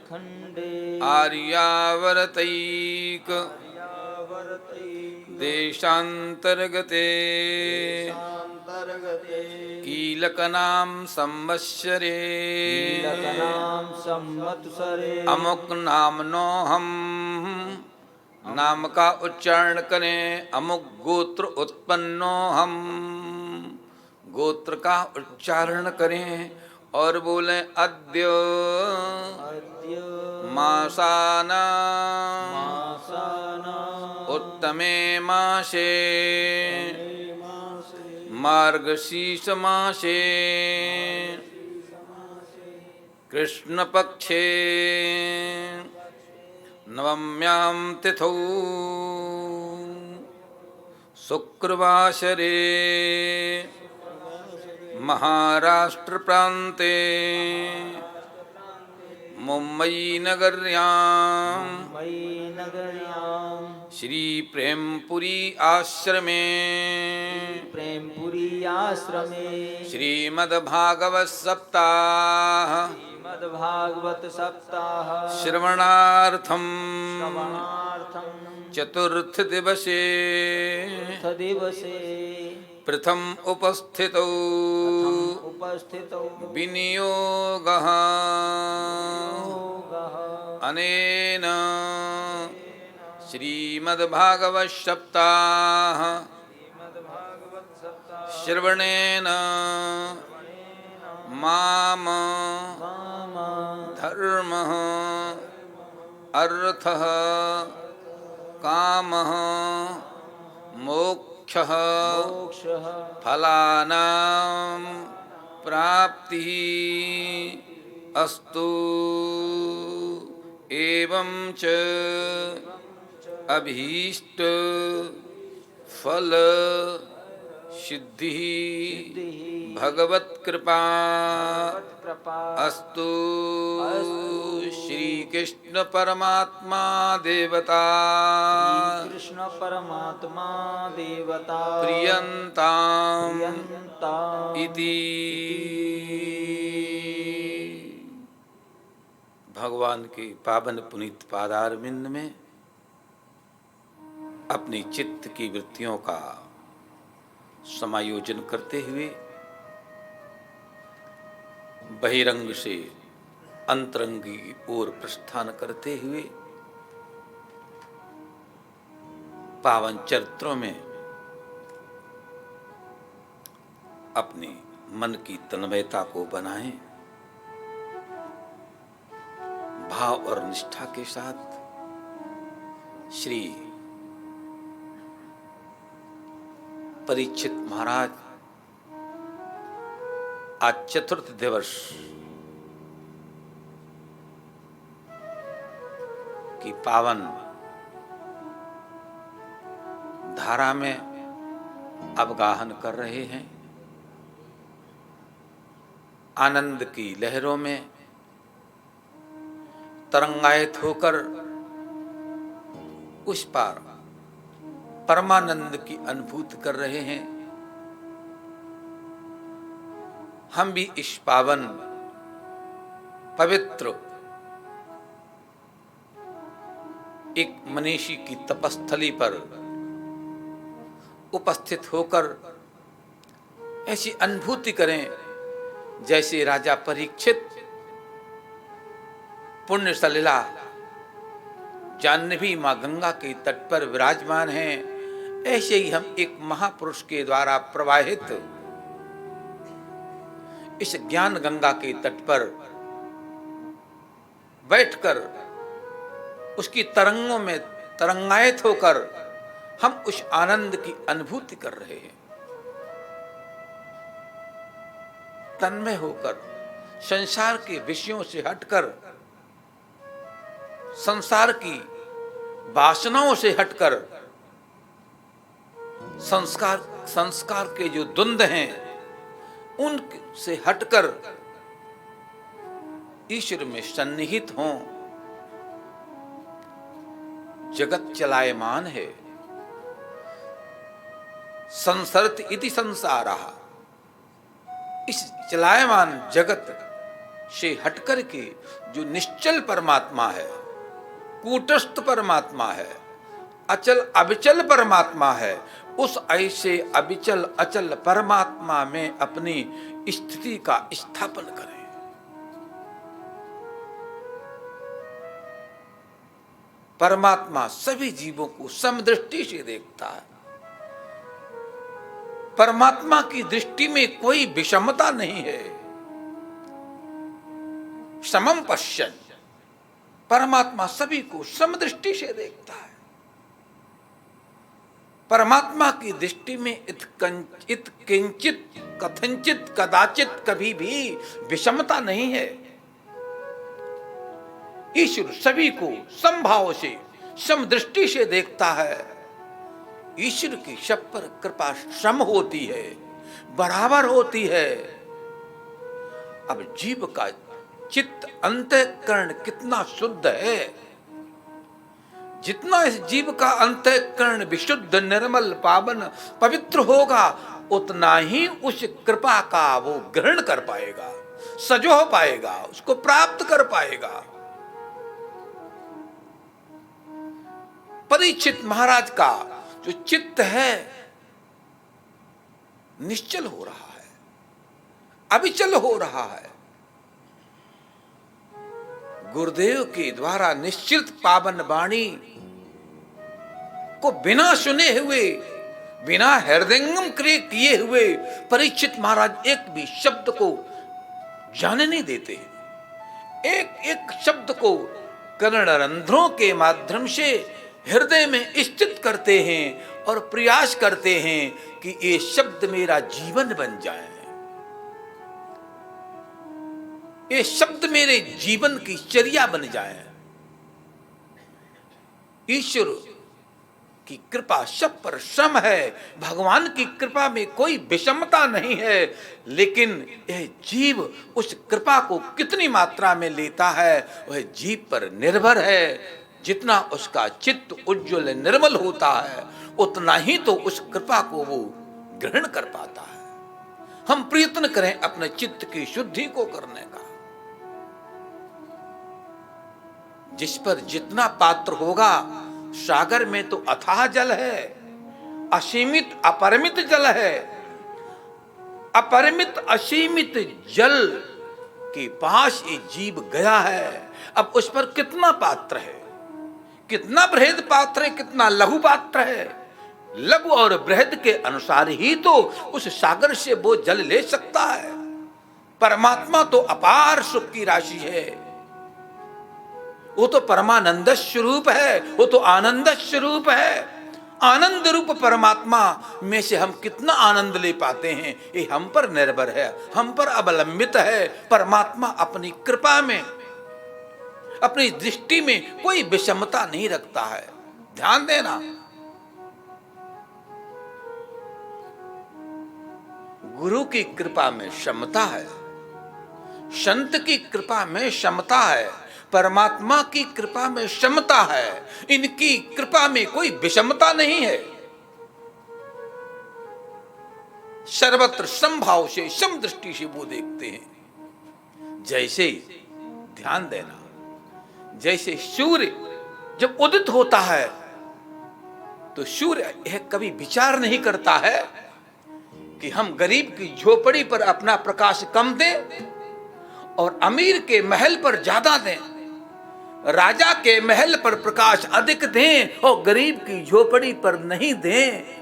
खंडे आर्यावर्तैक देशांतर्गते कीलकनाम संवत्सरे संवत्सरे अमुक नामनो हम नाम का उच्चारण करें। अमुक गोत्र उत्पन्नो हम, गोत्र का उच्चारण करें और बोलें अद्य मासाना उत्तमे मासे मार्गशीर्ष मासे कृष्णपक्षे नवम्यां तिथौ शुक्रवासरे महाराष्ट्र प्रान्ते मुंबई नगर्यां श्री प्रेमपुरी आश्रमे श्रीमद्भागवत सप्ताह श्रवणार्थम चतुर्थ दिवसे प्रथम उपस्थितौ विनियोगः अनेन श्रीमद्भागवत सप्ताह श्रवणेन माम धर्मः अर्थः कामः मोक्षः फलानां प्राप्तिः अस्तु। एवं च अभीष्ट फल सिद्धि भगवत कृपा अस्तु। श्री कृष्ण परमात्मा देवता प्रियंताम इति। भगवान के पावन पुनीत पादारविंद में अपनी चित्त की वृत्तियों का समायोजन करते हुए बहिरंग से अंतरंग की ओर प्रस्थान करते हुए पावन चरित्रों में अपने मन की तन्मयता को बनाएं, भाव और निष्ठा के साथ श्री परीक्षित महाराज आज चतुर्थ दिवस की पावन धारा में अवगाहन कर रहे हैं। आनंद की लहरों में तरंगायित होकर उस पार परमानंद की अनुभूति कर रहे हैं। हम भी इस पावन पवित्र एक मनीषी की तपस्थली पर उपस्थित होकर ऐसी अनुभूति करें जैसे राजा परीक्षित पुण्य सलिला जाह्नवी मां गंगा के तट पर विराजमान हैं। ऐसे ही हम एक महापुरुष के द्वारा प्रवाहित इस ज्ञान गंगा के तट पर बैठकर उसकी तरंगों में तरंगायित होकर हम उस आनंद की अनुभूति कर रहे हैं। तन्मय होकर संसार के विषयों से हटकर, संसार की वासनाओं से हटकर, संस्कार के जो द्वंद्व हैं उनसे हटकर ईश्वर में सन्निहित हों। जगत चलायमान है, संसरति इति संसारः। इस चलायमान जगत से हटकर के जो निश्चल परमात्मा है, कूटस्थ परमात्मा है, अचल अविचल परमात्मा है, उस ऐसे अविचल अचल परमात्मा में अपनी स्थिति का स्थापन करें। परमात्मा सभी जीवों को समदृष्टि से देखता है। परमात्मा की दृष्टि में कोई विषमता नहीं है। समम पश्यन्, परमात्मा सभी को समदृष्टि से देखता है। परमात्मा की दृष्टि में इत किंचित कथंचित कदाचित कभी भी विषमता नहीं है। ईश्वर सभी को समभाव से समदृष्टि से देखता है। ईश्वर की सब पर कृपा सम होती है, बराबर होती है। अब जीव का चित्त अंतःकरण कितना शुद्ध है, जितना इस जीव का अंतःकरण विशुद्ध निर्मल पावन पवित्र होगा, उतना ही उस कृपा का वो ग्रहण कर पाएगा, सजो पाएगा, उसको प्राप्त कर पाएगा। परीक्षित महाराज का जो चित्त है निश्चल हो रहा है, अविचल हो रहा है। गुरुदेव के द्वारा निश्चित पावन वाणी को बिना सुने हुए, बिना हृदयंगम क्रिय किए हुए परीक्षित महाराज एक भी शब्द को जाने नहीं देते। एक एक शब्द को कर्णरंध्रों के माध्यम से हृदय में स्थित करते हैं और प्रयास करते हैं कि ये शब्द मेरा जीवन बन जाए, ये शब्द मेरे जीवन की चर्या बन जाए। ईश्वर की कृपा सब पर सम है, भगवान की कृपा में कोई विषमता नहीं है, लेकिन यह जीव उस कृपा को कितनी मात्रा में लेता है वह जीव पर निर्भर है। जितना उसका चित्त उज्ज्वल निर्मल होता है, उतना ही तो उस कृपा को वो ग्रहण कर पाता है। हम प्रयत्न करें अपने चित्त की शुद्धि को करने का। जिस पर जितना पात्र होगा, सागर में तो अथाह जल है, असीमित अपरिमित जल है। अपरिमित असीमित जल के पास ये जीव गया है। अब उस पर कितना पात्र है, कितना बृहद पात्र है, कितना लघु पात्र है। लघु और बृहद के अनुसार ही तो उस सागर से वो जल ले सकता है। परमात्मा तो अपार सुख की राशि है, वो तो परमानंद स्वरूप है, वो तो आनंद स्वरूप है। आनंद रूप परमात्मा में से हम कितना आनंद ले पाते हैं, ये हम पर निर्भर है, हम पर अवलंबित है। परमात्मा अपनी कृपा में, अपनी दृष्टि में कोई विषमता नहीं रखता है। ध्यान देना, गुरु की कृपा में समता है, संत की कृपा में समता है, परमात्मा की कृपा में समता है। इनकी कृपा में कोई विषमता नहीं है। सर्वत्र समभाव से, समदृष्टि से वो देखते हैं। जैसे, ध्यान देना, जैसे सूर्य जब उदित होता है तो सूर्य यह कभी विचार नहीं करता है कि हम गरीब की झोपड़ी पर अपना प्रकाश कम दें और अमीर के महल पर ज्यादा दें, राजा के महल पर प्रकाश अधिक दें और गरीब की झोपड़ी पर नहीं दें।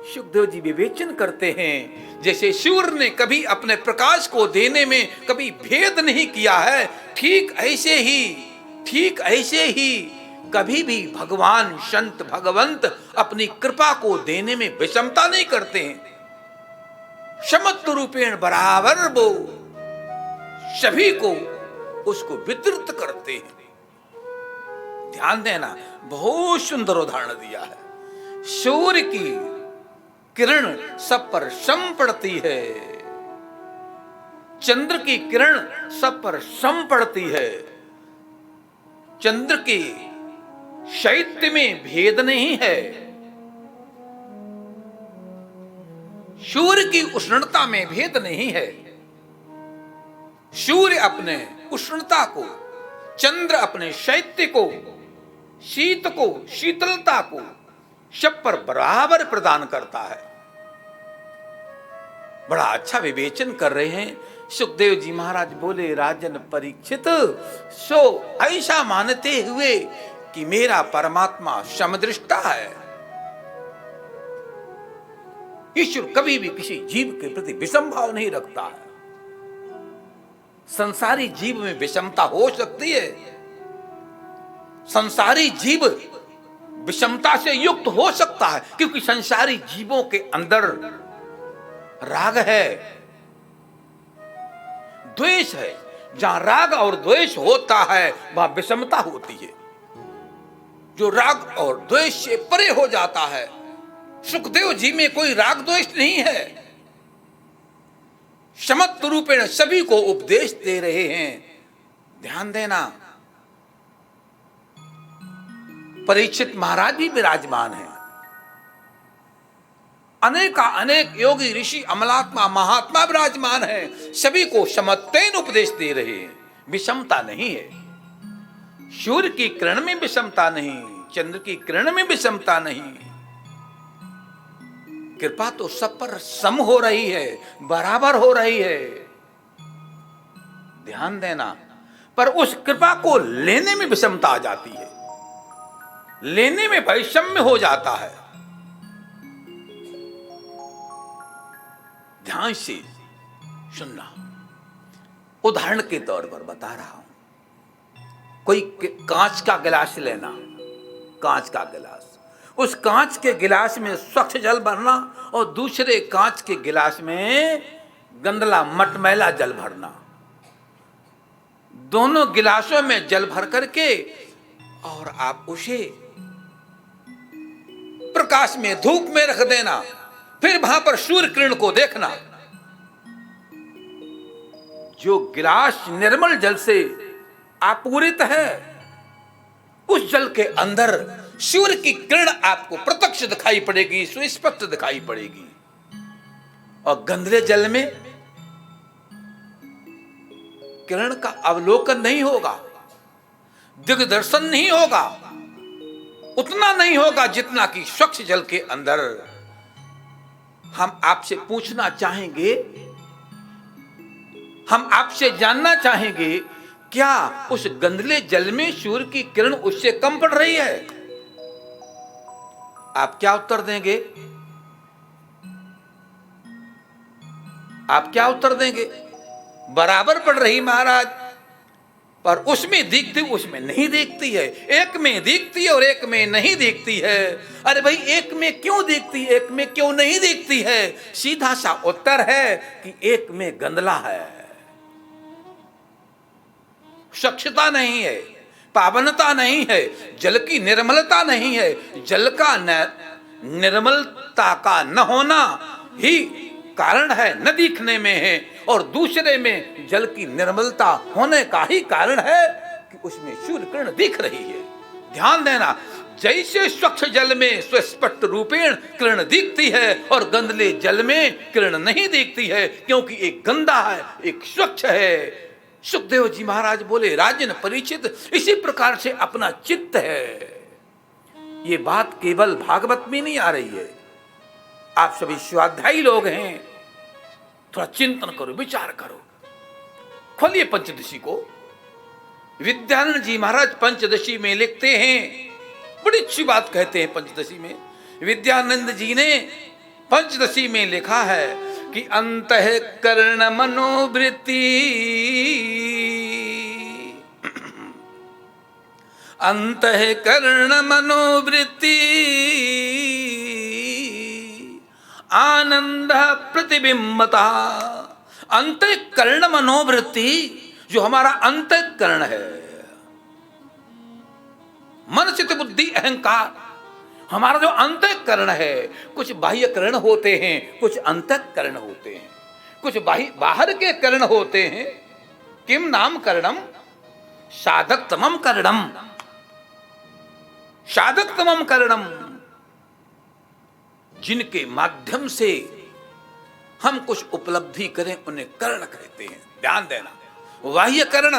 सुखदेव जी विवेचन करते हैं, जैसे सूर्य ने कभी अपने प्रकाश को देने में कभी भेद नहीं किया है, ठीक ऐसे ही कभी भी भगवान संत भगवंत अपनी कृपा को देने में विषमता नहीं करते हैं। समत्व रूपेण बराबर वो सभी को उसको वितरित करते हैं। ध्यान देना, बहुत सुंदर उदाहरण दिया है। सूर्य की किरण सब पर सम पड़ती है, चंद्र की किरण सब पर सम पड़ती है। चंद्र के शैत्य में भेद नहीं है, सूर्य की उष्णता में भेद नहीं है। सूर्य अपने उष्णता को, चंद्र अपने शैत्य को, शीत को, शीतलता को सब पर बराबर प्रदान करता है। बड़ा अच्छा विवेचन कर रहे हैं सुखदेव जी महाराज। बोले राजन परीक्षित, सो ऐसा मानते हुए कि मेरा परमात्मा समदृष्टा है। ईश्वर कभी भी किसी जीव के प्रति विषम भाव नहीं रखता है। संसारी जीव में विषमता हो सकती है, संसारी जीव विषमता से युक्त हो सकता है, क्योंकि संसारी जीवों के अंदर राग है, द्वेष है। जहां राग और द्वेष होता है वहां विषमता होती है। जो राग और द्वेष से परे हो जाता है, सुखदेव जी में कोई राग द्वेष नहीं है। समत्त रूपेण सभी को उपदेश दे रहे हैं। ध्यान देना, परीक्षित महाराज भी विराजमान है। अनेक योगी ऋषि अमलात्मा महात्मा विराजमान है। सभी को समत्तेन उपदेश दे रहे हैं। विषमता नहीं है। सूर्य की किरण में विषमता नहीं, चंद्र की किरण में विषमता नहीं। कृपा तो सब पर सम हो रही है, बराबर हो रही है। ध्यान देना, पर उस कृपा को लेने में विषमता आ जाती है, लेने में वैषम्य हो जाता है। ध्यान से सुनना। उदाहरण के तौर पर बता रहा हूं। कोई कांच का गिलास लेना, कांच का गिलास, उस कांच के गिलास में स्वच्छ जल भरना और दूसरे कांच के गिलास में गंदला मटमैला जल भरना। दोनों गिलासों में जल भर करके और आप उसे प्रकाश में, धूप में रख देना। फिर वहां पर सूर्य किरण को देखना। जो गिलास निर्मल जल से आपूरित है, उस जल के अंदर सूर्य की किरण आपको प्रत्यक्ष दिखाई पड़ेगी, सुस्पष्ट दिखाई पड़ेगी। और गंदले जल में किरण का अवलोकन नहीं होगा, दिग्दर्शन नहीं होगा, उतना नहीं होगा जितना कि स्वच्छ जल के अंदर। हम आपसे पूछना चाहेंगे, हम आपसे जानना चाहेंगे, क्या उस गंदले जल में सूर्य की किरण उससे कम पड़ रही है? आप क्या उत्तर देंगे? आप क्या उत्तर देंगे? बराबर पड़ रही महाराज, पर उसमें दिखती उसमें नहीं दिखती है। एक में दिखती है और एक में नहीं दिखती है। अरे भाई, एक में क्यों दिखती है, एक में क्यों नहीं दिखती है? सीधा सा उत्तर है कि एक में गंदला है, स्वच्छता नहीं है, पावनता नहीं है, जल की निर्मलता नहीं है। जल का निर्मलता का न होना ही कारण है, न दिखने में है, और दूसरे में जल की निर्मलता होने का ही कारण है कि उसमें सूर्य किरण दिख रही है। ध्यान देना, जैसे स्वच्छ जल में सुस्पष्ट रूपेण किरण दिखती है और गंदले जल में किरण नहीं दिखती है, क्योंकि एक गंदा है, एक स्वच्छ है। सुखदेव जी महाराज बोले, राजन परीक्षित, इसी प्रकार से अपना चित्त है। ये बात केवल भागवत में नहीं आ रही है। आप सभी स्वाध्यायी लोग हैं, थोड़ा चिंतन करो, विचार करो। खोलिए पंचदशी को। विद्यानंद जी महाराज पंचदशी में लिखते हैं, बड़ी अच्छी बात कहते हैं पंचदशी में। विद्यानंद जी ने पंचदशी में लिखा है कि अंतःकरण मनोवृत्ति, अंतःकरण मनोवृत्ति आनंद प्रतिबिंबता। अंतःकरण मनोवृत्ति, जो हमारा अंतःकरण है, मन चित्त बुद्धि अहंकार, हमारा जो अंतःकरण है। कुछ बाह्य करण होते हैं, कुछ अंतःकरण होते हैं, कुछ बाहर के करण होते हैं। किम नाम करणम? साधकतमम करणम, साधकतमम करणम। जिनके माध्यम से हम कुछ उपलब्धि करें उन्हें कर्ण कहते हैं। ध्यान देना, बाह्य करण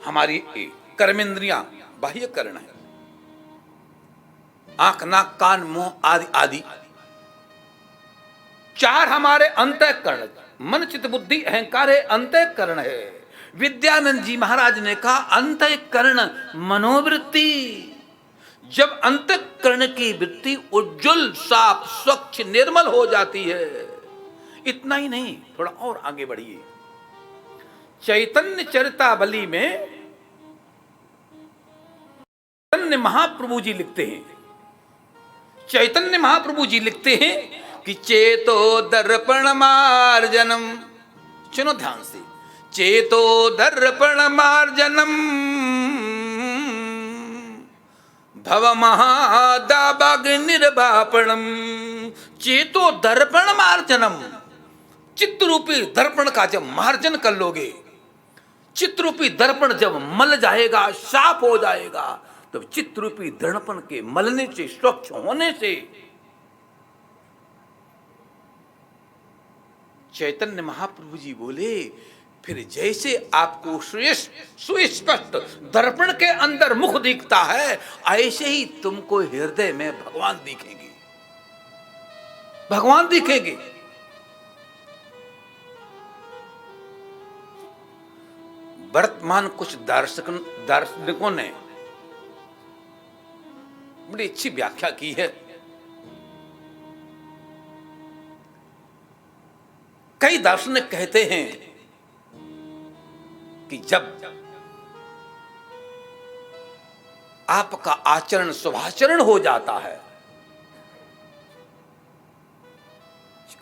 हमारी कर्मेंद्रियां बाह्य करण है, आंख नाक कान मुंह आदि आदि। चार हमारे अंतःकरण, मन चित्त बुद्धि अहंकार है, अंतःकरण है। विद्यानंद जी महाराज ने कहा अंतःकरण मनोवृत्ति। जब अंतःकरण की वृत्ति उज्जवल साफ स्वच्छ निर्मल हो जाती है, इतना ही नहीं, थोड़ा और आगे बढ़िए। चैतन्य चरितावली में चैतन्य महाप्रभु जी लिखते हैं, चैतन्य महाप्रभु जी लिखते हैं कि चेतो दर्पण मार्जनम, सुनो ध्यान से, चेतो दर्पण मार्जनम भव महादाबाग्निर्वापणम। चेतो दर्पण मार्जनम, चित्त रूपी दर्पण का जब मार्जन कर लोगे, चित्त रूपी दर्पण जब मल जाएगा, साफ हो जाएगा, तब चित्त रूपी दर्पण के मलने से, स्वच्छ होने से चैतन्य महाप्रभु जी बोले, फिर जैसे आपको सुस्पष्ट दर्पण के अंदर मुख दिखता है, ऐसे ही तुमको हृदय में भगवान दिखेंगे, भगवान दिखेंगे। वर्तमान कुछ दार्शनिकों ने बड़ी अच्छी व्याख्या की है। कई दार्शनिक कहते हैं कि जब आपका आचरण शुभाचरण हो जाता है,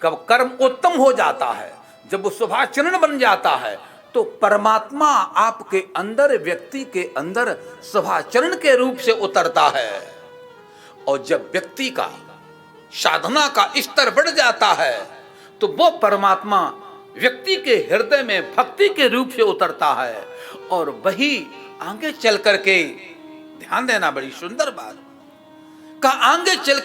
कब कर्म उत्तम हो जाता है, जब वो शुभाचरण बन जाता है, तो परमात्मा आपके अंदर, व्यक्ति के अंदर शुभाचरण के रूप से उतरता है। और जब व्यक्ति का साधना का स्तर बढ़ जाता है, तो वो परमात्मा व्यक्ति के हृदय में भक्ति के रूप से उतरता है। और वही आगे चल करके, ध्यान देना, बड़ी सुंदर बात का, आगे चल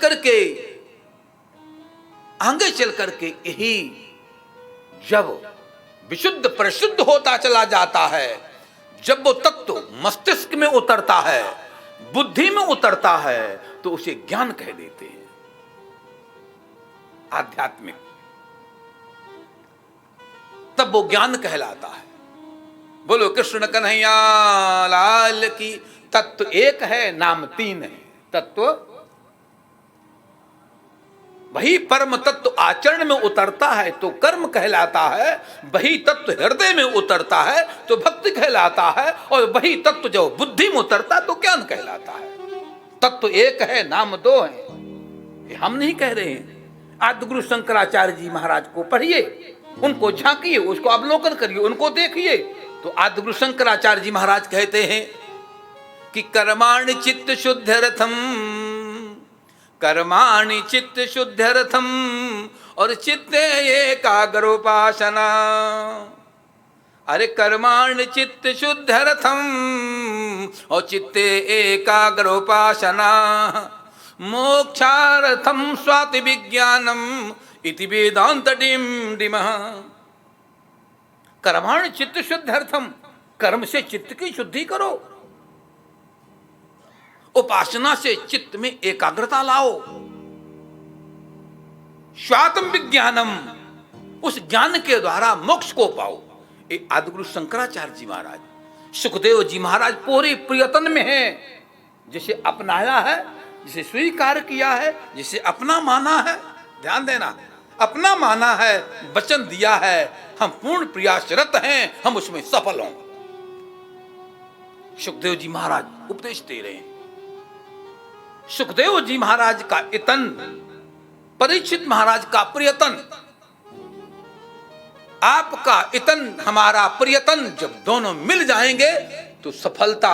करके यही जब विशुद्ध परिशुद्ध होता चला जाता है, जब वो तत्व मस्तिष्क में उतरता है, बुद्धि में उतरता है, तो उसे ज्ञान कह देते हैं, आध्यात्मिक। तब वो ज्ञान कहलाता है। बोलो कृष्ण कन्हैया लाल की। तत्व एक है, नाम तीन है। तत्व वही परम तत्व आचरण में उतरता है तो कर्म कहलाता है, वही तत्व हृदय में उतरता है तो भक्ति कहलाता है, और वही तत्व जो बुद्धि में उतरता है तो ज्ञान कहलाता है। तत्व एक है, नाम दो है, ये हम नहीं कह रहे हैं। आदि गुरु शंकराचार्य जी महाराज को पढ़िए, उनको झांकिए, उसको अवलोकन करिए, उनको देखिए, तो आदि गुरु शंकराचार्य जी महाराज कहते हैं कि कर्माणि चित्त शुद्ध्यर्थम, कर्माणि चित्त शुद्ध्यर्थम, और चित्ते एकाग्रोपासना। अरे कर्माणि चित्त शुद्ध्यर्थम और चित्ते एकाग्रोपासना, मोक्षार्थम स्वाति विज्ञानम इति वेदांत डिम डिमः। कर्माणि चित्त शुद्ध्यर्थम, कर्म से चित्त की शुद्धि करो, उपासना से चित्त में एकाग्रता लाओ, स्वात्म विज्ञानम, उस ज्ञान के द्वारा मोक्ष को पाओ। ये आदिगुरु शंकराचार्य जी महाराज, सुखदेव जी महाराज पूरे प्रयत्न में हैं, जिसे अपनाया है, जिसे स्वीकार किया है, जिसे अपना माना है। ध्यान देना, अपना माना है, वचन दिया है, हम पूर्ण प्रयासरत हैं, हम उसमें सफल हों। सुखदेव जी महाराज उपदेश दे रहे हैं। सुखदेव जी महाराज का इतन, परीक्षित महाराज का प्रयत्न, आपका इतन, हमारा प्रयत्न, जब दोनों मिल जाएंगे तो सफलता